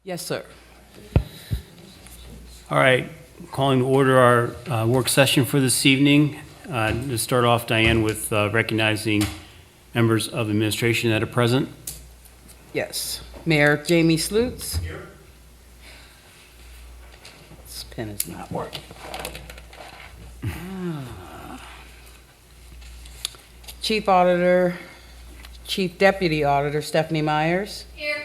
Yes, sir. All right, calling to order our work session for this evening. To start off, Diane, with recognizing members of the administration that are present. Yes. Mayor Jamie Slutes. Here. This pen is not working. Chief Auditor, Chief Deputy Auditor Stephanie Myers. Here.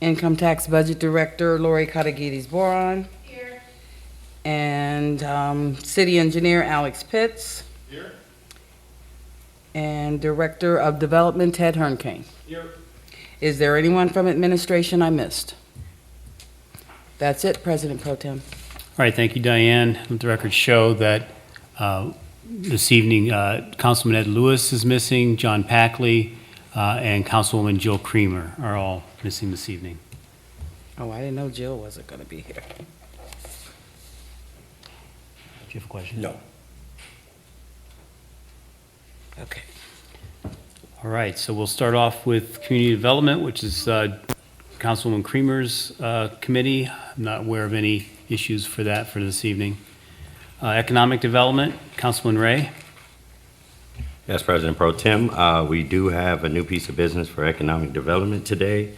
Income Tax Budget Director Lori Katagides-Boron. Here. And City Engineer Alex Pitts. Here. And Director of Development Ted Hernkane. Here. Is there anyone from administration I missed? That's it, President Pro Tem. All right, thank you, Diane. Let the records show that this evening, Councilman Ed Lewis is missing, John Packley, and Councilwoman Jill Creamer are all missing this evening. Oh, I didn't know Jill wasn't going to be here. Do you have a question? No. Okay. All right, so we'll start off with community development, which is Councilwoman Creamer's committee. I'm not aware of any issues for that for this evening. Economic development, Councilman Ray. Yes, President Pro Tem, we do have a new piece of business for economic development today,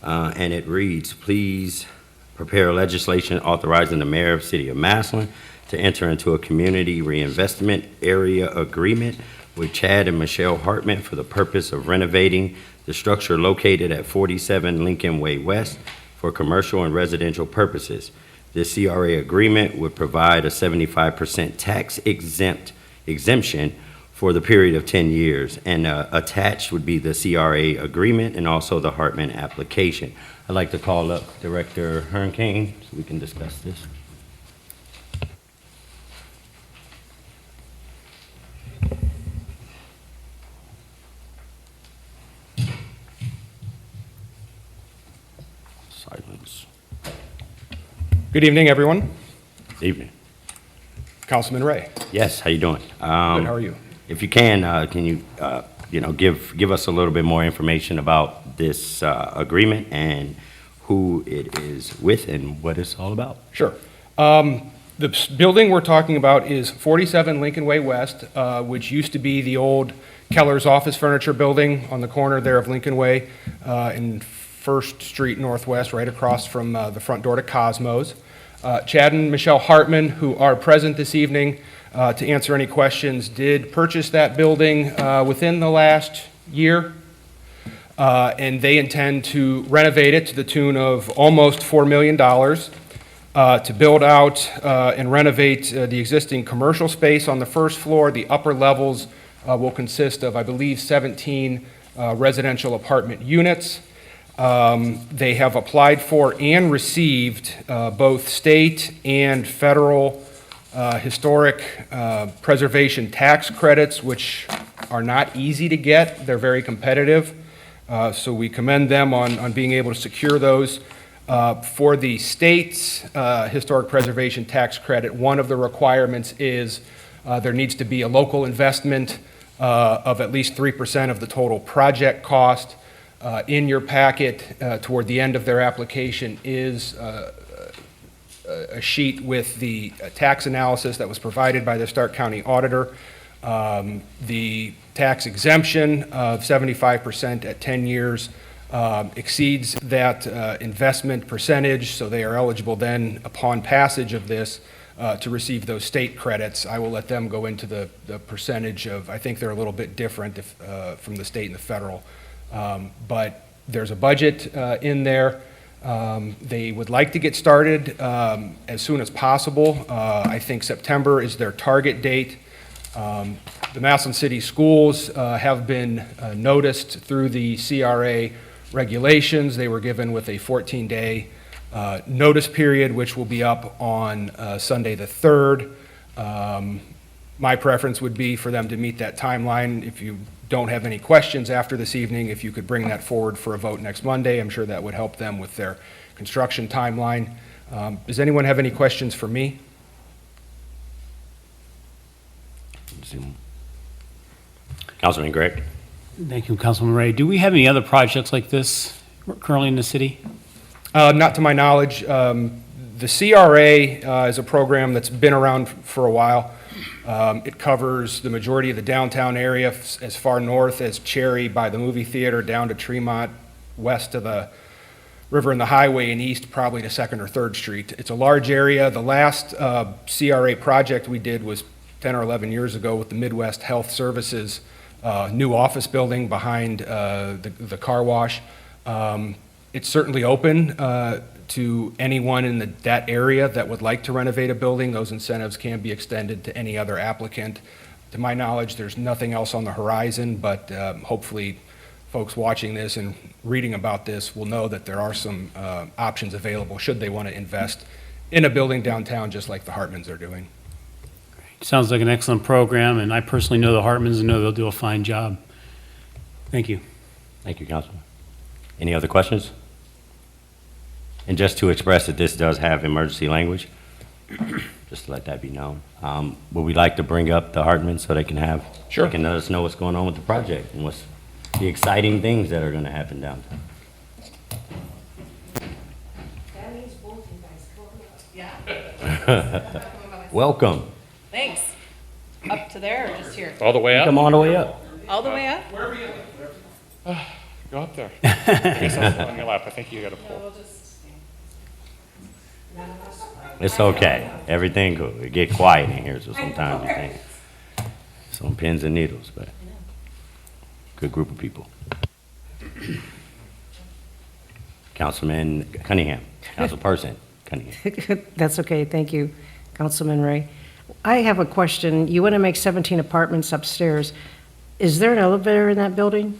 and it reads, please prepare legislation authorizing the mayor of the city of Massillon to enter into a community reinvestment area agreement with Chad and Michelle Hartman for the purpose of renovating the structure located at 47 Lincoln Way West for commercial and residential purposes. This CRA agreement would provide a 75% tax exemption for the period of 10 years, and attached would be the CRA agreement and also the Hartman application. I'd like to call up Director Hernkane so we can discuss this. Silence. Good evening, everyone. Evening. Councilman Ray. Yes, how you doing? Good, how are you? If you can you give us a little bit more information about this agreement and who it is with and what it's all about? Sure. The building we're talking about is 47 Lincoln Way West, which used to be the old Keller's Office Furniture Building on the corner there of Lincoln Way in First Street Northwest, right across from the front door to Cosmos. Chad and Michelle Hartman, who are present this evening to answer any questions, did purchase that building within the last year, and they intend to renovate it to the tune of almost $4 million to build out and renovate the existing commercial space on the first floor. The upper levels will consist of, I believe, 17 residential apartment units. They have applied for and received both state and federal historic preservation tax credits, which are not easy to get. They're very competitive. So we commend them on being able to secure those. For the state's historic preservation tax credit, one of the requirements is there needs to be a local investment of at least 3% of the total project cost. In your packet, toward the end of their application, is a sheet with the tax analysis that was provided by the Stark County Auditor. The tax exemption of 75% at 10 years exceeds that investment percentage, so they are eligible then, upon passage of this, to receive those state credits. I will let them go into the percentage of, I think they're a little bit different from the state and the federal. But there's a budget in there. They would like to get started as soon as possible. I think September is their target date. The Massillon City Schools have been noticed through the CRA regulations. They were given with a 14-day notice period, which will be up on Sunday the 3rd. My preference would be for them to meet that timeline. If you don't have any questions after this evening, if you could bring that forward for a vote next Monday, I'm sure that would help them with their construction timeline. Does anyone have any questions for me? Councilman Gregg? Thank you, Councilman Ray. Do we have any other projects like this currently in the city? Not to my knowledge. The CRA is a program that's been around for a while. It covers the majority of the downtown area, as far north as Cherry by the movie theater, down to Tremont, west of the river and the highway, and east probably to 2nd or 3rd Street. It's a large area. The last CRA project we did was 10 or 11 years ago with the Midwest Health Services new office building behind the car wash. It's certainly open to anyone in that area that would like to renovate a building. Those incentives can be extended to any other applicant. To my knowledge, there's nothing else on the horizon, but hopefully folks watching this and reading about this will know that there are some options available should they want to invest in a building downtown, just like the Hartmans are doing. Sounds like an excellent program, and I personally know the Hartmans and know they'll do a fine job. Thank you. Thank you, Councilman. Any other questions? And just to express that this does have emergency language, just to let that be known. Would we like to bring up the Hartmans so they can have, Sure. they can let us know what's going on with the project and what's the exciting things that are going to happen downtown? That means both you guys coming up. Yeah. Welcome. Thanks. Up to there or just here? All the way up? Come all the way up. All the way up? Go up there. I guess I'll sit on your lap. I think you got to pull. We'll just. It's okay. Everything good. It get quiet in here, so sometimes you think some pins and needles, but good group of people. Councilman Cunningham, Councilperson Cunningham. That's okay, thank you, Councilman Ray. I have a question. You want to make 17 apartments upstairs. Is there an elevator in that building?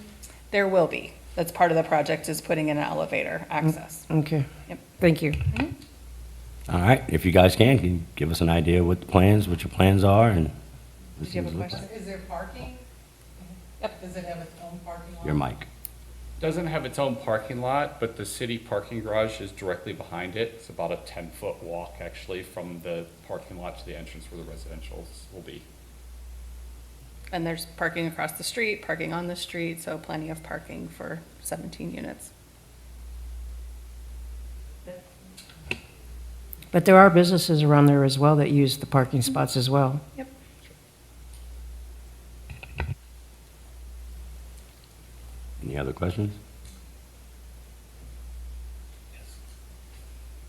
There will be. That's part of the project is putting in an elevator access. Okay. Yep. Thank you. All right, if you guys can you give us an idea what your plans are and. Did you have a question? Is there parking? Yep. Does it have its own parking lot? Your mic. Doesn't have its own parking lot, but the city parking garage is directly behind it. It's about a 10-foot walk, actually, from the parking lot to the entrance where the residentials will be. And there's parking across the street, parking on the street, so plenty of parking for 17 units. But there are businesses around there as well that use the parking spots as well. Yep. Any other questions?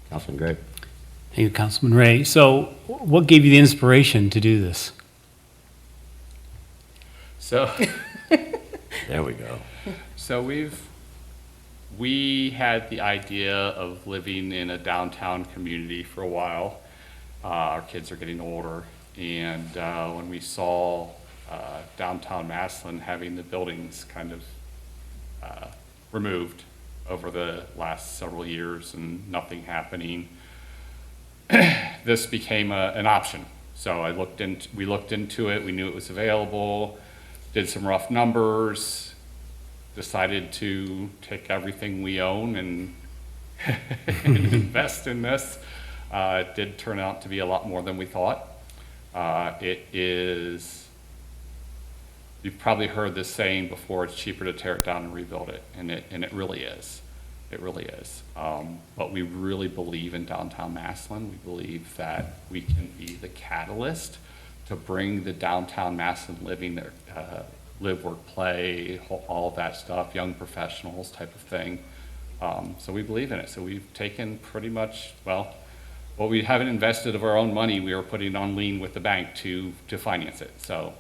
Councilman Gray. Thank you, Councilman Ray. So what gave you the inspiration to do this? So, There we go. so we had the idea of living in a downtown community for a while. Our kids are getting older, and when we saw downtown Massillon having the buildings kind of removed over the last several years and nothing happening, this became an option. So we looked into it, we knew it was available, did some rough numbers, decided to take everything we own and invest in this. It did turn out to be a lot more than we thought. It is, you've probably heard this saying before, it's cheaper to tear it down and rebuild it, and it really is. It really is. But we really believe in downtown Massillon. We believe that we can be the catalyst to bring the downtown Massillon living there, live, work, play, all of that stuff, young professionals type of thing. So we believe in it. So we've taken pretty much, well, what we haven't invested of our own money, we are putting on lien with the bank to finance it. So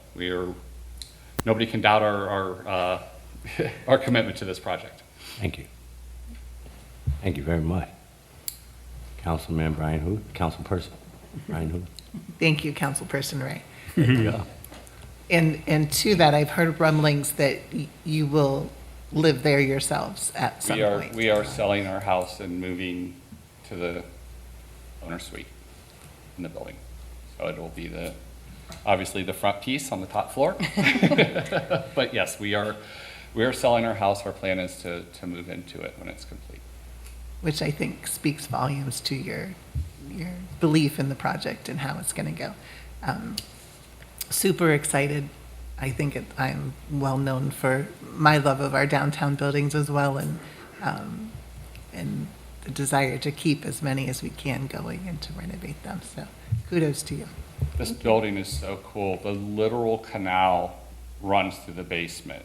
nobody can doubt our our commitment to this project. Thank you. Thank you very much. Councilman Brian Hood, Councilperson Brian Hood. Thank you, Councilperson Ray. There you go. And to that, I've heard rumblings that you will live there yourselves at some point. We are selling our house and moving to the owner suite in the building. So it will be obviously the front piece on the top floor. But yes, we are selling our house. Our plan is to move into it when it's complete. Which I think speaks volumes to your belief in the project and how it's going to go. Super excited I think I'm well known for my love of our downtown buildings as well, and the desire to keep as many as we can going and to renovate them. So kudos to you. This building is so cool. The literal canal runs through the basement.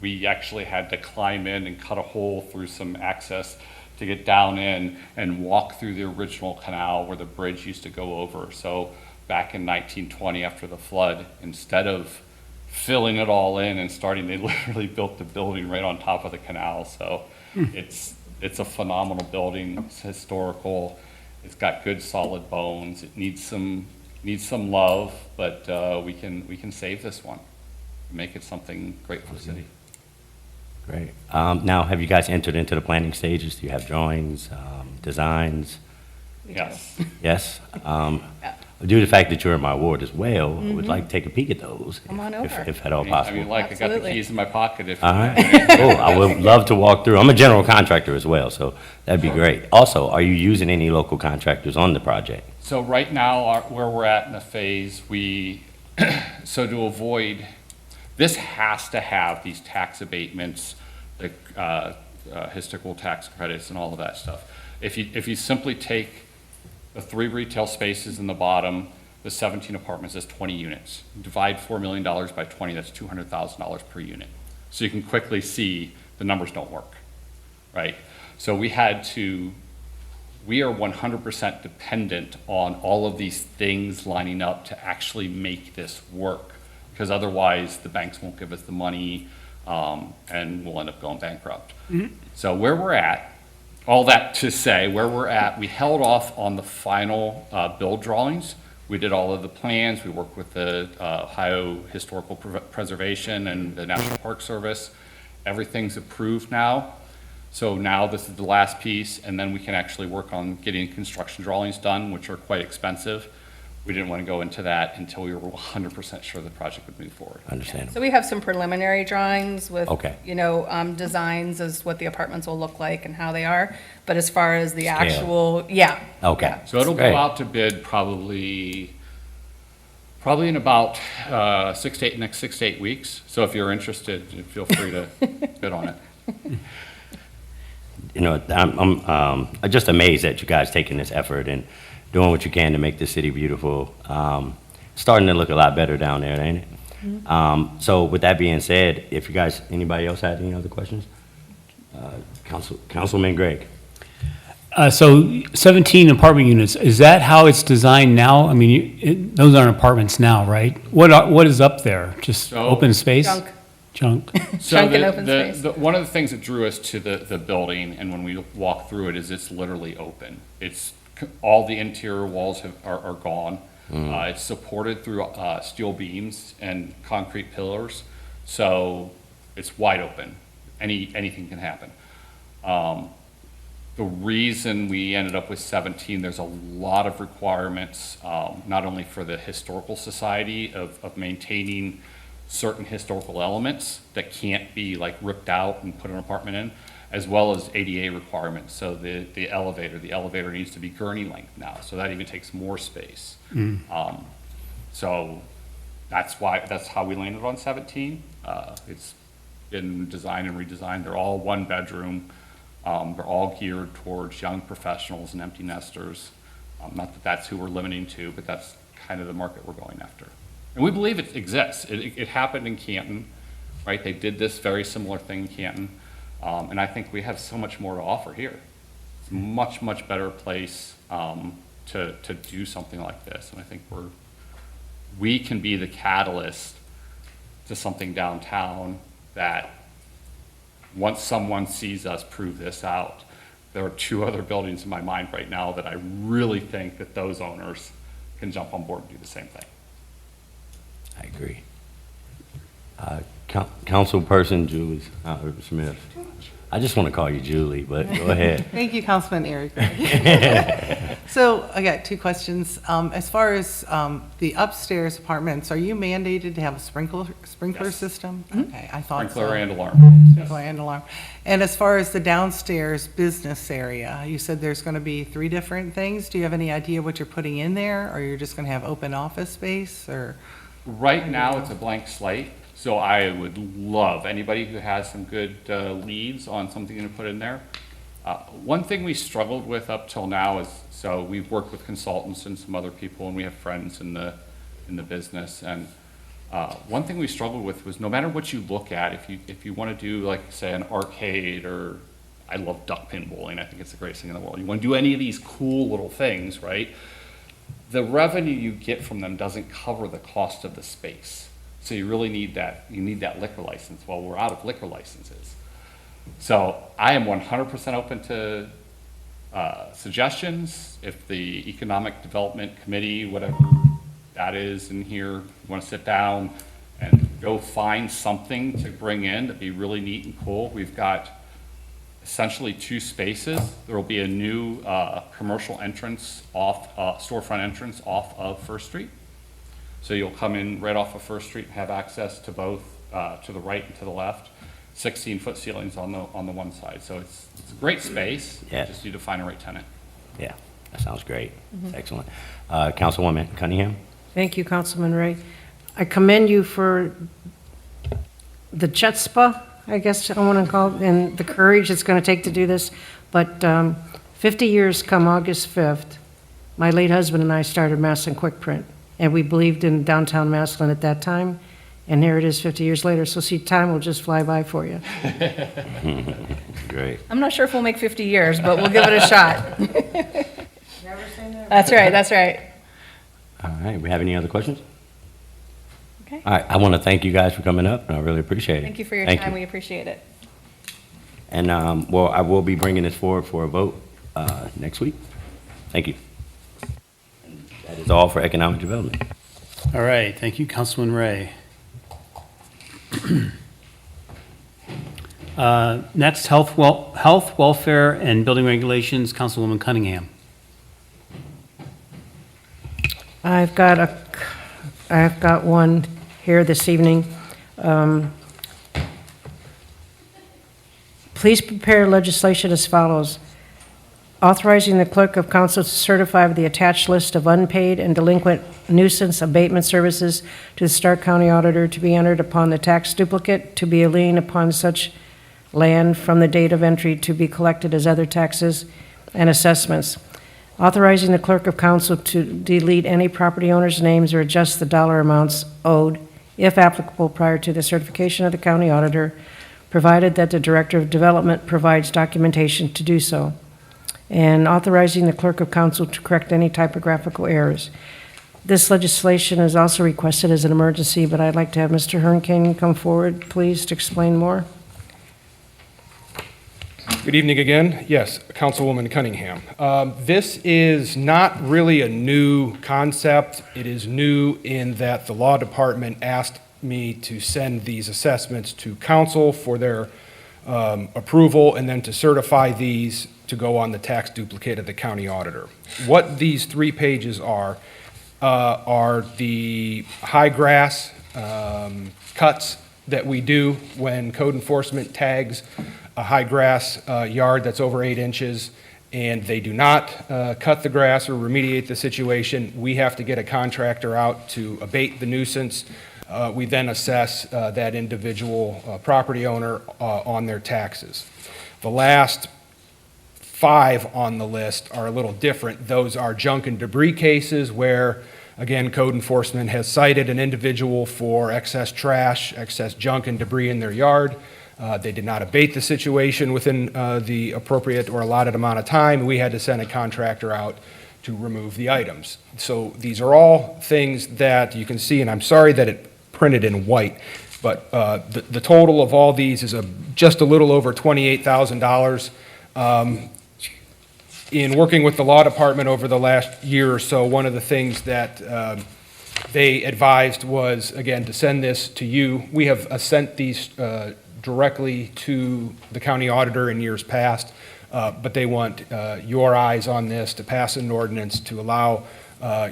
We actually had to climb in and cut a hole through some access to get down in and walk through the original canal where the bridge used to go over. So back in 1920, after the flood, instead of filling it all in and starting, they literally built the building right on top of the canal. So it's a phenomenal building. It's historical. It's got good solid bones. It needs some love, but we can save this one, make it something great for the city. Great. Now, have you guys entered into the planning stages? Do you have drawings, designs? Yes. Yes? Due to the fact that you're in my ward as well, I would like to take a peek at those. Come on if- over. If at all I mean, possible. I got the Absolutely. keys in my pocket if. All right. Cool. I would love to walk through. I'm a general contractor as well, so that'd be great. Also, are you using any local contractors on the project? So right now, where we're at in the phase, so to avoid, this has to have these tax abatements, the historical tax credits and all of that stuff. If you simply take the 3 retail spaces in the bottom, the 17 apartments, that's 20 units. Divide $4 million by 20, that's $200,000 per unit. So you can quickly see the numbers don't work, right? So we are 100% dependent on all of these things lining up to actually make this work, because otherwise the banks won't give us the money, and we'll end up going bankrupt. So where we're at, all that to say, where we're at, we held off on the final build drawings. We did all of the plans. We worked with the Ohio Historical Preservation and the National Park Service. Everything's approved now. So now this is the last piece, and then we can actually work on getting construction drawings done, which are quite expensive. We didn't want to go into that until we were 100% sure the project would move forward. Understandable. So we have some preliminary drawings with, Okay. designs as what the apartments will look like and how they are. But as far as the Scale. actual, yeah. Okay. yeah. So it'll Great. go out to bid probably in about next 6 to 8 weeks. So if you're interested, feel free to bid on it. You know, I'm just amazed at you guys taking this effort and doing what you can to make this city beautiful. Starting to look a lot better down there, ain't it? So with that being said, if you guys, anybody else had any other questions? Councilman Gregg. So 17 apartment units, is that how it's designed now? I mean, those aren't apartments now, right? What is up there? Just So- open space? Junk. Junk? So Chunk and open space. one of the things that drew us to the building, and when we walk through it, is it's literally open. All the interior walls are gone. It's supported through steel beams and concrete pillars, so it's wide open. Anything can happen. The reason we ended up with 17, there's a lot of requirements, not only for the Historical Society of maintaining certain historical elements that can't be like ripped out and put an apartment in, as well as ADA requirements. So the elevator needs to be gurney length now, so that even takes more space. So that's how we landed on 17. It's been designed and redesigned. They're all 1 bedroom. They're all geared towards young professionals and empty nesters. Not that that's who we're limiting to, but that's kind of the market we're going after. And we believe it exists. It happened in Canton, right? They did this very similar thing in Canton. And I think we have so much more to offer here. It's a much, much better place to do something like this. And I think we can be the catalyst to something downtown that once someone sees us prove this out, there are 2 other buildings in my mind right now that I really think that those owners can jump on board and do the same thing. I agree. Councilperson Julie Smith. I just want to call you Julie, but go ahead. Thank you, Councilman Eric. So I got 2 questions. As far as the upstairs apartments, are you mandated to have a sprinkler Yes. system? Okay, I thought so. Sprinkler and alarm. Sprinkler and alarm. And as far as the downstairs business area, you said there's going to be 3 different things. Do you have any idea what you're putting in there? Or you're just going to have open office space or? Right now, it's a blank slate, so I would love anybody who has some good leads on something to put in there. One thing we struggled with up till now is, so we've worked with consultants and some other people, and we have friends in the business, and one thing we struggled with was no matter what you look at, if you want to do, like, say, an arcade, or I love duck pin bowling, I think it's the greatest thing in the world. You want to do any of these cool little things, right? The revenue you get from them doesn't cover the cost of the space. So you really need that, liquor license. Well, we're out of liquor licenses. So I am 100% open to suggestions. If the Economic Development Committee, whatever that is in here, want to sit down and go find something to bring in that'd be really neat and cool. We've got essentially 2 spaces. There will be a new commercial entrance off, storefront entrance off of First Street. So you'll come in right off of First Street and have access to both, to the right and to the left. 16-foot ceilings on the one side. So it's a great space. Yeah. You just need to find a right tenant. Yeah, that sounds great. Excellent. Councilwoman Cunningham? Thank you, Councilman Ray. I commend you for the chutzpah, I guess I want to call it, and the courage it's going to take to do this. But 50 years come August 5th, my late husband and I started Massillon Quick Print, and we believed in downtown Massillon at that time, and here it is 50 years later. So see, time will just fly by for you. Great. I'm not sure if we'll make 50 years, but we'll give it a shot. That's right, that's right. All right, we have any other questions? Okay. All right, I want to thank you guys for coming up, and I really appreciate it. Thank you for your Thank time, you. we appreciate it. And, well, I will be bringing this forward for a vote next week. Thank you. And that is all for economic development. All right, thank you, Councilman Ray. Next, health, welfare, and building regulations, Councilwoman Cunningham. I've got one here this evening. Please prepare legislation as follows. Authorizing the clerk of council to certify the attached list of unpaid and delinquent nuisance abatement services to the Stark County Auditor to be entered upon the tax duplicate to be a lien upon such land from the date of entry to be collected as other taxes and assessments. Authorizing the clerk of council to delete any property owners' names or adjust the dollar amounts owed, if applicable, prior to the certification of the county auditor, provided that the director of development provides documentation to do so. And authorizing the clerk of council to correct any typographical errors. This legislation is also requested as an emergency, but I'd like to have Mr. Hernkane come forward, please, to explain more. Good evening again. Yes, Councilwoman Cunningham. This is not really a new concept. It is new in that the law department asked me to send these assessments to council for their approval and then to certify these to go on the tax duplicate of the county auditor. What these 3 pages are the high grass cuts that we do when code enforcement tags a high grass yard that's over 8 inches and they do not cut the grass or remediate the situation. We have to get a contractor out to abate the nuisance. We then assess that individual property owner on their taxes. The last 5 on the list are a little different. Those are junk and debris cases where, again, code enforcement has cited an individual for excess trash, excess junk and debris in their yard. They did not abate the situation within the appropriate or allotted amount of time. We had to send a contractor out to remove the items. So these are all things that you can see, and I'm sorry that it printed in white, but the total of all these is just a little over $28,000. In working with the law department over the last year or so, one of the things that they advised was, again, to send this to you. We have sent these directly to the county auditor in years past, but they want your eyes on this to pass an ordinance to allow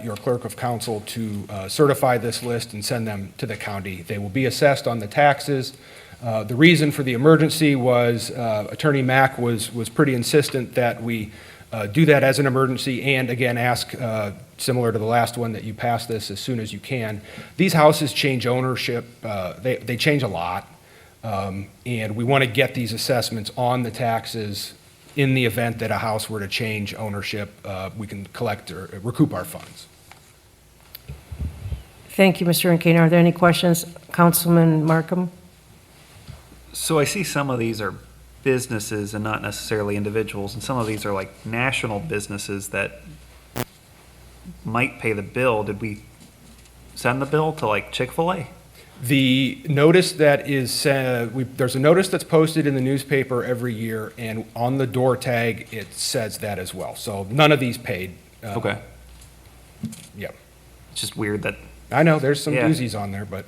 your clerk of council to certify this list and send them to the county. They will be assessed on the taxes. The reason for the emergency was Attorney Mack was pretty insistent that we do that as an emergency, and again, ask, similar to the last one, that you pass this as soon as you can. These houses change ownership, they change a lot, and we want to get these assessments on the taxes in the event that a house were to change ownership, we can collect or recoup our funds. Thank you, Mr. Runkel. Are there any questions? Councilman Markham? So I see some of these are businesses and not necessarily individuals, and some of these are like national businesses that might pay the bill. Did we send the bill to like Chick-fil-A? The notice that is, there's a notice that's posted in the newspaper every year, and on the door tag, it says that as well. So none of these paid. Okay. Yep. It's just weird that, I know, there's some Yeah. doozies on there, but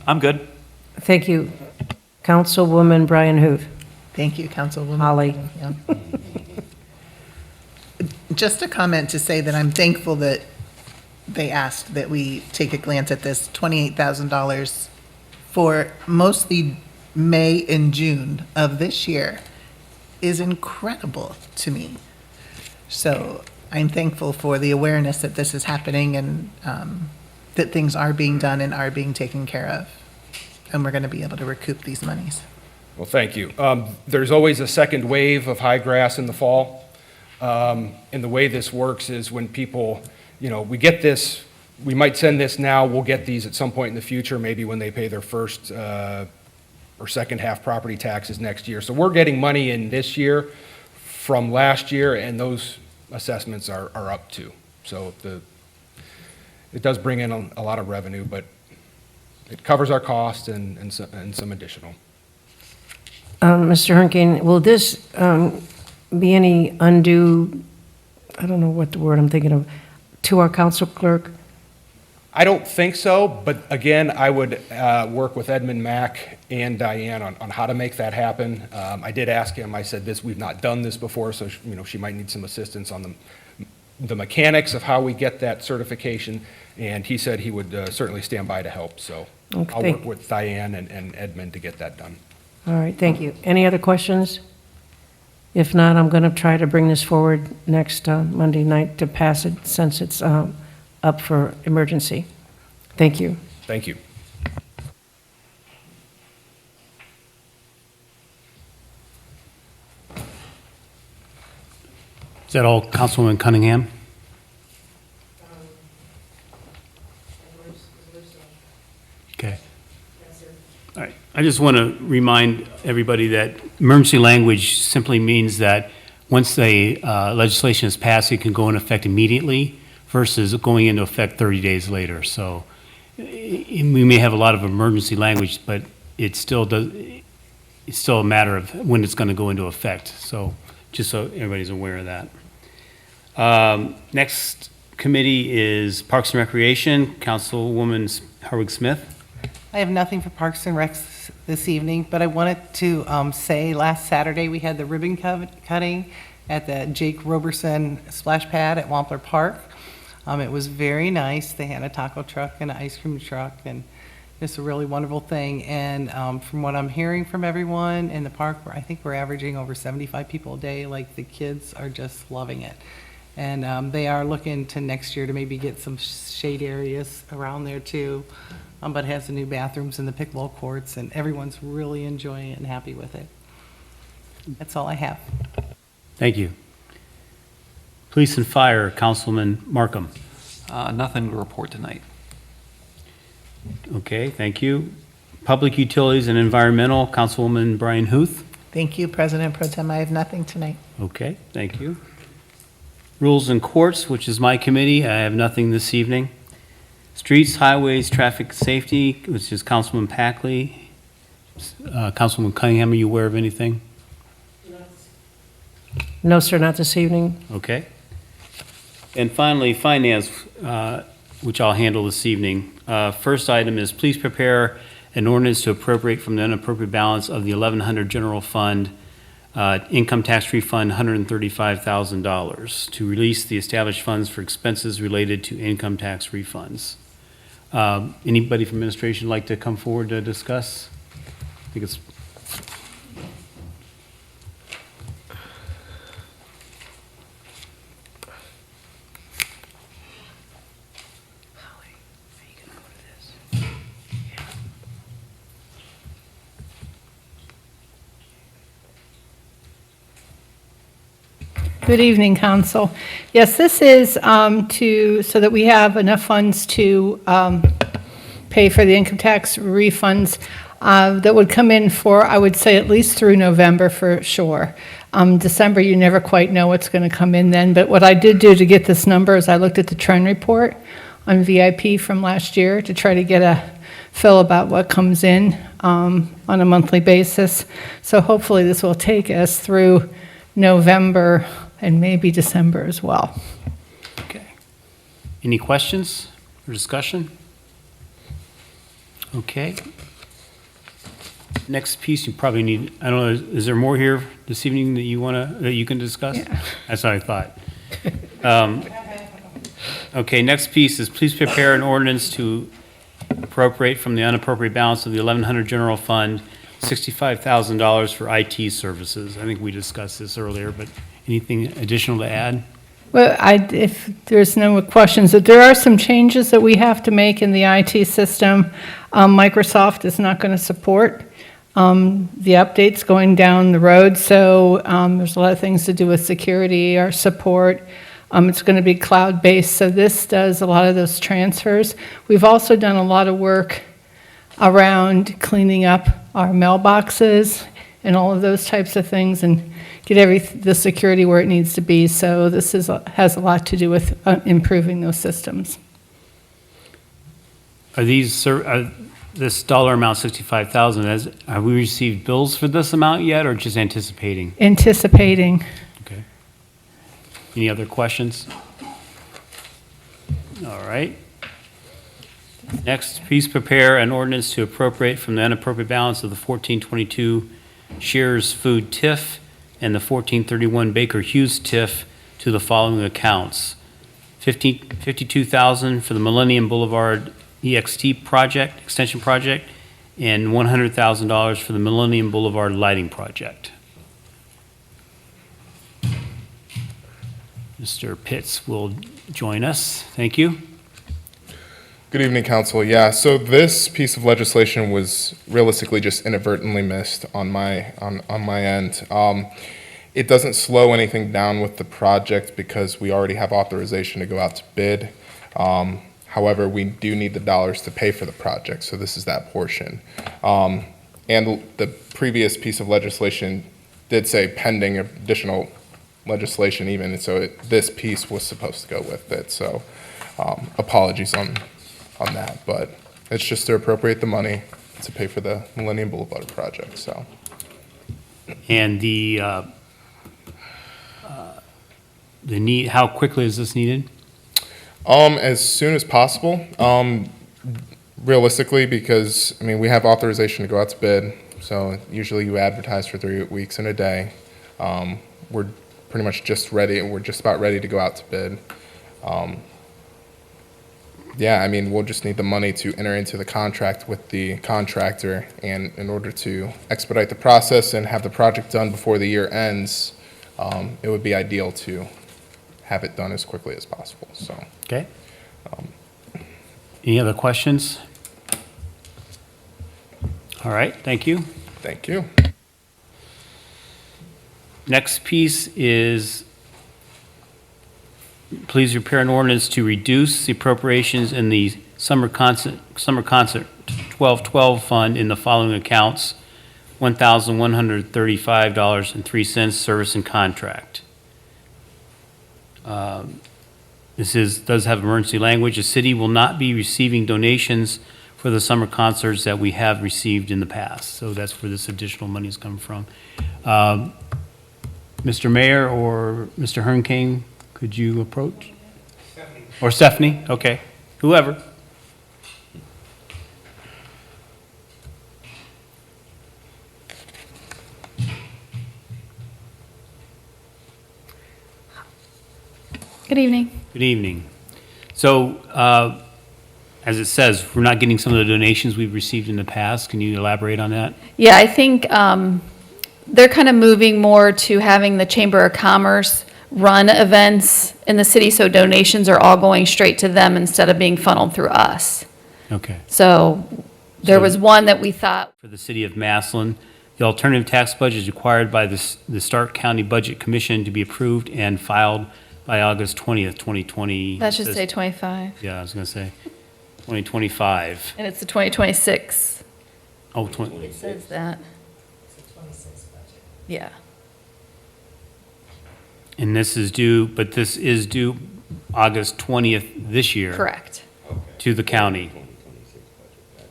I'm good. Thank you. Councilwoman Brian Hoot. Thank you, Councilwoman. Holly. Yeah. Just a comment to say that I'm thankful that they asked that we take a glance at this $28,000 for mostly May and June of this year is incredible to me. So I'm thankful for the awareness that this is happening and that things are being done and are being taken care of. And we're going to be able to recoup these monies. well, thank you. There's always a second wave of high grass in the fall. And the way this works is when people, we get this, we might send this now, we'll get these at some point in the future, maybe when they pay their first or second half property taxes next year. So we're getting money in this year from last year, and those assessments are up too. So it does bring in a lot of revenue, but it covers our costs and some additional. Mr. Hernking, will this be any undue, I don't know what the word I'm thinking of, to our council clerk? I don't think so, but again, I would work with Edmund Mack and Diane on how to make that happen. I did ask him, I said, we've not done this before, so she might need some assistance on the mechanics of how we get that certification, and he said he would certainly stand by to help, so Okay, I'll work with Diane and Edmund to get that done. All right, thank you. Any other questions? If not, I'm going to try to bring this forward next Monday night to pass it since it's up for emergency. Thank you. Thank you. Is that all, Councilwoman Cunningham? Okay. All right. I just want to remind everybody that emergency language simply means that once the legislation is passed, it can go into effect immediately versus going into effect 30 days later. So we may have a lot of emergency language, but it still does. It's still a matter of when it's going to go into effect. So just so everybody's aware of that. Next committee is Parks and Recreation. Councilwoman Harwig Smith. I have nothing for Parks and Recs this evening, but I wanted to say last Saturday we had the ribbon cutting at the Jake Roberson splash pad at Wampler Park. It was very nice. They had a taco truck and an ice cream truck, and just a really wonderful thing. And from what I'm hearing from everyone in the park, I think we're averaging over 75 people a day. Like, the kids are just loving it. And they are looking to next year to maybe get some shade areas around there too. But it has the new bathrooms and the pickleball courts, and everyone's really enjoying it and happy with it. That's all I have. Thank you. Police and Fire, Councilman Markham. Nothing to report tonight. Okay, thank you. Public Utilities and Environmental, Councilwoman Brian Huth. Thank you, President Pro Tem. I have nothing tonight. Okay, thank you. Rules and Courts, which is my committee, I have nothing this evening. Streets, Highways, Traffic Safety, which is Councilman Packley. Councilwoman Cunningham, are you aware of anything? No, sir, not this evening. Okay. And finally, Finance, which I'll handle this evening. First item is please prepare an ordinance to appropriate from the unappropriated balance of the 1100 General Fund income tax refund $135,000 to release the established funds for expenses related to income tax refunds. Anybody from administration like to come forward to discuss? I think it's Good evening, Council. Yes, this is so that we have enough funds to pay for the income tax refunds that would come in for, I would say, at least through November for sure. December, you never quite know what's going to come in then, but what I did do to get this number is I looked at the trend report on VIP from last year to try to get a feel about what comes in on a monthly basis. So hopefully this will take us through November and maybe December as well. Okay. Any questions or discussion? Okay. Next piece, you probably need, I don't know, is there more here this evening that you can discuss? Yeah. That's what I thought. Okay, next piece is please prepare an ordinance to appropriate from the unappropriated balance of the 1100 general fund, $65,000 for IT services. I think we discussed this earlier, but anything additional to add? Well, if there's no questions, that there are some changes that we have to make in the IT system. Microsoft is not going to support the updates going down the road, so there's a lot of things to do with security or support. It's going to be cloud-based, so this does a lot of those transfers. We've also done a lot of work around cleaning up our mailboxes and all of those types of things and get the security where it needs to be. So this has a lot to do with improving those systems. Are these, this dollar amount, 65,000, have we received bills for this amount yet, or just anticipating? Anticipating. Okay. Any other questions? All right. Next, please prepare an ordinance to appropriate from the unappropriated balance of the 1422 Shears Food TIF and the 1431 Baker Hughes TIF to the following accounts. $52,000 for the Millennium Boulevard EXT project, extension project, and $100,000 for the Millennium Boulevard lighting project. Mr. Pitts will join us. Thank you. Good evening, Council. Yeah, so this piece of legislation was realistically just inadvertently missed on my end. It doesn't slow anything down with the project because we already have authorization to go out to bid. However, we do need the dollars to pay for the project, so this is that portion. And the previous piece of legislation did say pending additional legislation even, and so this piece was supposed to go with it. So apologies on that, but it's just to appropriate the money to pay for the Millennium Boulevard project, so. And the need, how quickly is this needed? As soon as possible, realistically, because, I mean, we have authorization to go out to bid, so usually you advertise for 3 weeks in a day. We're pretty much just ready, we're just about ready to go out to bid. Yeah, I mean, we'll just need the money to enter into the contract with the contractor, and in order to expedite the process and have the project done before the year ends, it would be ideal to have it done as quickly as possible, so. Okay. Any other questions? All right, thank you. Thank you. Next piece is please prepare an ordinance to reduce the appropriations in the Summer Concert 1212 fund in the following accounts: $1,135.03 service and contract. This does have emergency language. The city will not be receiving donations for the summer concerts that we have received in the past. So that's where this additional money is coming from. Mr. Mayor or Mr. Hernkane, could you approach? Stephanie. Or Stephanie, okay, whoever. Good evening. Good evening. So, as it says, we're not getting some of the donations we've received in the past. Can you elaborate on that? Yeah, I think they're kind of moving more to having the Chamber of Commerce run events in the city, so donations are all going straight to them instead of being funneled through us. Okay. So there was one that we thought, For the city of Massillon, The alternative tax budget is required by the Stark County Budget Commission to be approved and filed by August 20th, 2020. That should say 25, Yeah, I was going to say 2025. and it's the 2026. Oh, It says that. Yeah. and this is due, but this is due August 20th this year. Correct. To the county.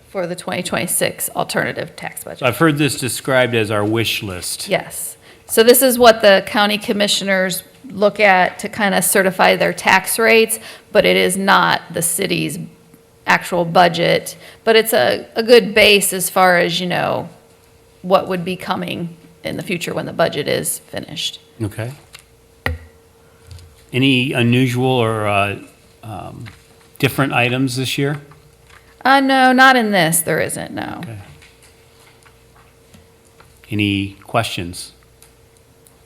For the 2026 alternative tax So budget. I've heard this described as our wish list. Yes. So this is what the county commissioners look at to kind of certify their tax rates, but it is not the city's actual budget. But it's a good base as far as, you know, what would be coming in the future when the budget is finished. Okay. Any unusual or different items this year? No, not in this, there isn't, no. Okay. Any questions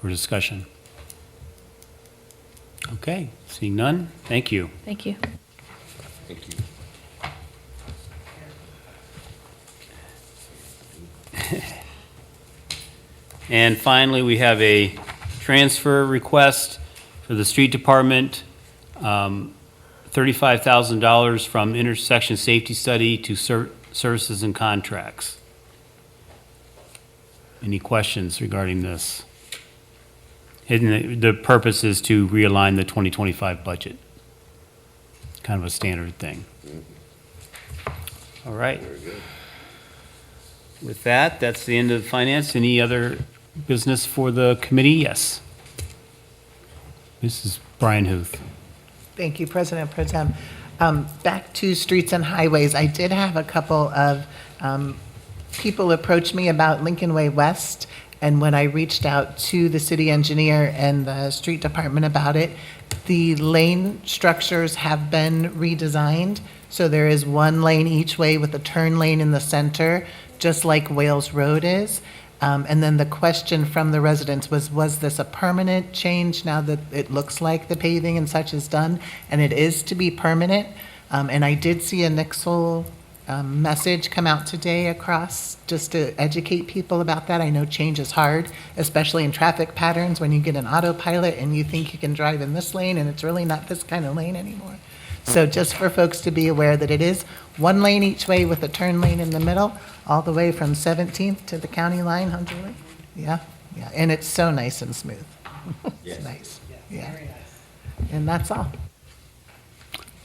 or discussion? Okay, seeing none, thank you. Thank you. Thank you. And finally, we have a transfer request for the street department, $35,000 from intersection safety study to services and contracts. Any questions regarding this? And the purpose is to realign the 2025 budget. Kind of a standard thing. All right. With that, that's the end of finance. Any other business for the committee? Yes. This is Brian Huth. Thank you, President Pro Tem. Back to streets and highways, I did have a couple of people approach me about Lincoln Way West, and when I reached out to the city engineer and the street department about it, the lane structures have been redesigned, so there is one lane each way with a turn lane in the center, just like Wales Road is. And then the question from the residents was this a permanent change now that it looks like the paving and such is done? And it is to be permanent. And I did see a Nixle message come out today across just to educate people about that. I know change is hard, especially in traffic patterns when you get an autopilot and you think you can drive in this lane and it's really not this kind of lane anymore. So just for folks to be aware that it is one lane each way with a turn lane in the middle, all the way from 17th to the county line, huh, Julie? Yeah, yeah, and it's so nice and smooth. It's nice, yeah. And that's all.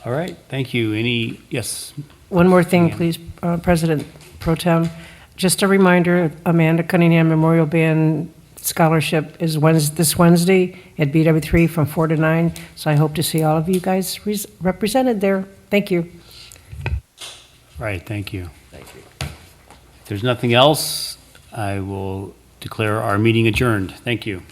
All right, thank you. Any, yes, One more thing, Yeah. please, President Pro Tem. Just a reminder, Amanda Cunningham Memorial Band Scholarship is this Wednesday at BW3 from 4 to 9. So I hope to see all of you guys represented there. Thank you. all right, thank you. Thank you. If there's nothing else, I will declare our meeting adjourned. Thank you.